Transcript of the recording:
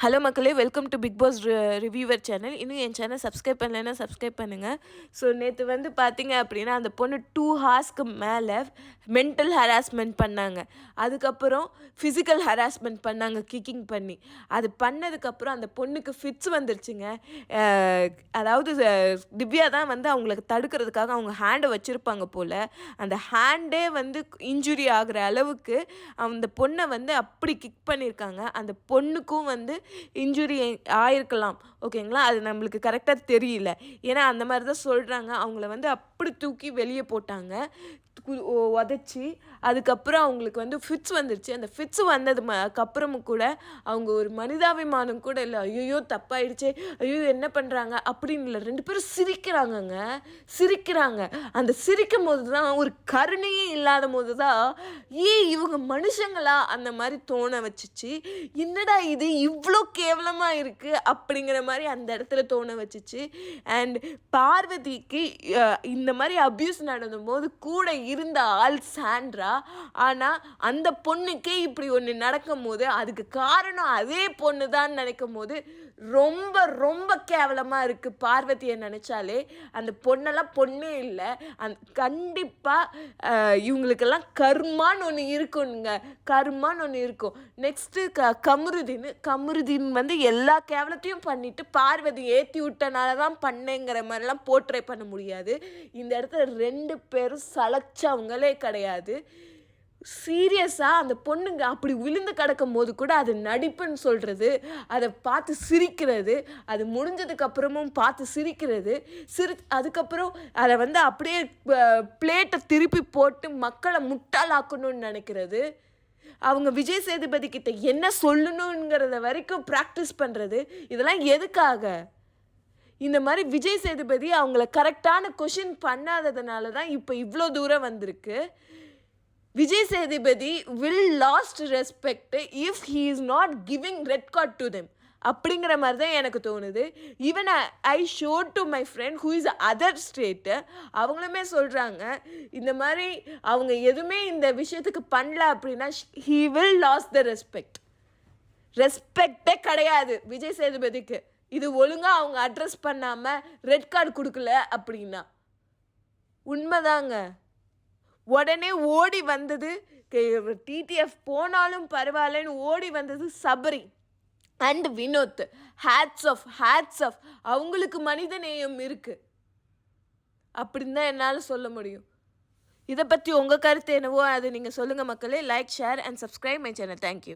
Hello மக்களே, welcome to Bigg Boss reviewer channel. இன்னும் என் சேனல் சப்ஸ்கிரைப் பண்ணலைன்னா சப்ஸ்கிரைப் பண்ணுங்கள். ஸோ நேற்று வந்து பார்த்தீங்க அப்படின்னா, அந்த பொண்ணு 2 ஹார்ஸ்க்கு மேலே மென்டல் ஹராஸ்மெண்ட் பண்ணாங்க. அதுக்கப்புறம் ஃபிசிக்கல் ஹராஸ்மெண்ட் பண்ணாங்க கிக்கிங் பண்ணி. அது பண்ணதுக்கப்புறம் அந்த பொண்ணுக்கு ஃபிட்ஸ் வந்துருச்சுங்க. அதாவது திவ்யா தான் வந்து அவங்களுக்கு தடுக்கிறதுக்காக அவங்க ஹேண்டை வச்சுருப்பாங்க போல். அந்த ஹேண்டே வந்து இன்ஜுரி ஆகிற அளவுக்கு அந்த பொண்ணை வந்து அப்படி கிக் பண்ணியிருக்காங்க. அந்த பொண்ணுக்கும் வந்து இன்ஜுரி ஆயிருக்கலாம், ஓகேங்களா? அது நம்மளுக்கு கரெக்டாக தெரியல. ஏன்னா அந்த மாதிரி தான் சொல்கிறாங்க. அவங்கள வந்து அப்படி தூக்கி வெளியே போட்டாங்க, உதச்சி. அதுக்கப்புறம் அவங்களுக்கு வந்து ஃபிட்ஸ் வந்துருச்சு. அந்த ஃபிட்ஸ் வந்ததுக்கப்புறமும் கூட அவங்க ஒரு மனிதாபிமானம் கூட இல்லை. ஐயோ தப்பாயிடுச்சே, ஐயோ என்ன பண்ணுறாங்க அப்படின்னு இல்லை. 2 பேரும் சிரிக்கிறாங்கங்க, சிரிக்கிறாங்க. அந்த சிரிக்கும் போது தான், ஒரு கருணையே இல்லாத போது தான், இவங்க மனுஷங்களா அந்த மாதிரி தோண வச்சுச்சு. என்னடா இது இவ்வளோ கேவலமாக இருக்குது அப்படிங்கிற மாதிரி அந்த இடத்துல தோண வச்சுச்சு. அண்ட் பார்வதிக்கு இந்த மாதிரி அப்யூஸ் நடந்தும்போது கூட இருந்த ஆள் சாண்ட்ரா. ஆனால் அந்த பொண்ணுக்கே இப்படி ஒன்று நடக்கும் போது அதுக்கு காரணம் அதே பொண்ணு தான் நினைக்கும் போது ரொம்ப ரொம்ப கேவலமாக இருக்குது. பார்வதியை நினச்சாலே அந்த பொண்ணெல்லாம் பொண்ணே இல்லை. கண்டிப்பாக இவங்களுக்கெல்லாம் கர்மான்னு ஒன்று இருக்குங்க, கர்மான்னு ஒன்று இருக்கும். நெக்ஸ்ட்டு கமருதீன் வந்து எல்லா கேவலத்தையும் பண்ணிவிட்டு பார்வதி ஏற்றி விட்டனால தான் பண்ணேங்கிற மாதிரிலாம் போர்ட்ரே பண்ண முடியாது. இந்த இடத்துல 2 பேரும் சளைச்சவங்களே கிடையாது. சீரியஸாக அந்த பொண்ணுங்க அப்படி விழுந்து கிடக்கும் போது கூட அது நடிப்புன்னு சொல்கிறது, அதை பார்த்து சிரிக்கிறது, அது முடிஞ்சதுக்கப்புறமும் பார்த்து சிரிக்கிறது, அதுக்கப்புறம் அதை வந்து அப்படியே பிளேட்டை திருப்பி போட்டு மக்களை முட்டாளாக்கணும்னு நினைக்கிறது, அவங்க விஜய் சேதுபதி கிட்ட என்ன சொல்லணுங்கிறத வரைக்கும் ப்ராக்டிஸ் பண்ணுறது. இதெல்லாம் எதுக்காக? இந்த மாதிரி விஜய் சேதுபதி அவங்கள கரெக்டான கொஷின் பண்ணாததுனால தான் இப்போ இவ்வளோ தூரம் வந்திருக்கு. Vijay Sethupathi will lost respect if he is not giving red card to them அப்படிங்கிற மாதிரி தான் எனக்கு தோணுது. Even I showed to my friend who is other state, அவங்களுமே சொல்கிறாங்க இந்த மாதிரி அவங்க எதுவுமே இந்த விஷயத்துக்கு பண்ணல அப்படின்னா he will lost the respect. ரெஸ்பெக்டே கிடையாது விஜய் சேதுபதிக்கு. இது ஒழுங்காக அவங்க அட்ரஸ் பண்ணாமல் ரெட் கார்டு கொடுக்கல அப்படின்னா உண்மைதாங்க. உடனே ஓடி வந்தது, டிடிஎஃப் போனாலும் பரவாயில்லன்னு ஓடி வந்தது Sabari and Vinod. Hats off. அவங்களுக்கு மனித நேயம் இருக்குது அப்படின்னு தான் என்னால் சொல்ல முடியும். இதை பற்றி உங்கள் கருத்து என்னவோ அதை நீங்கள் சொல்லுங்கள் மக்களே. Like, share and subscribe my channel. Thank you.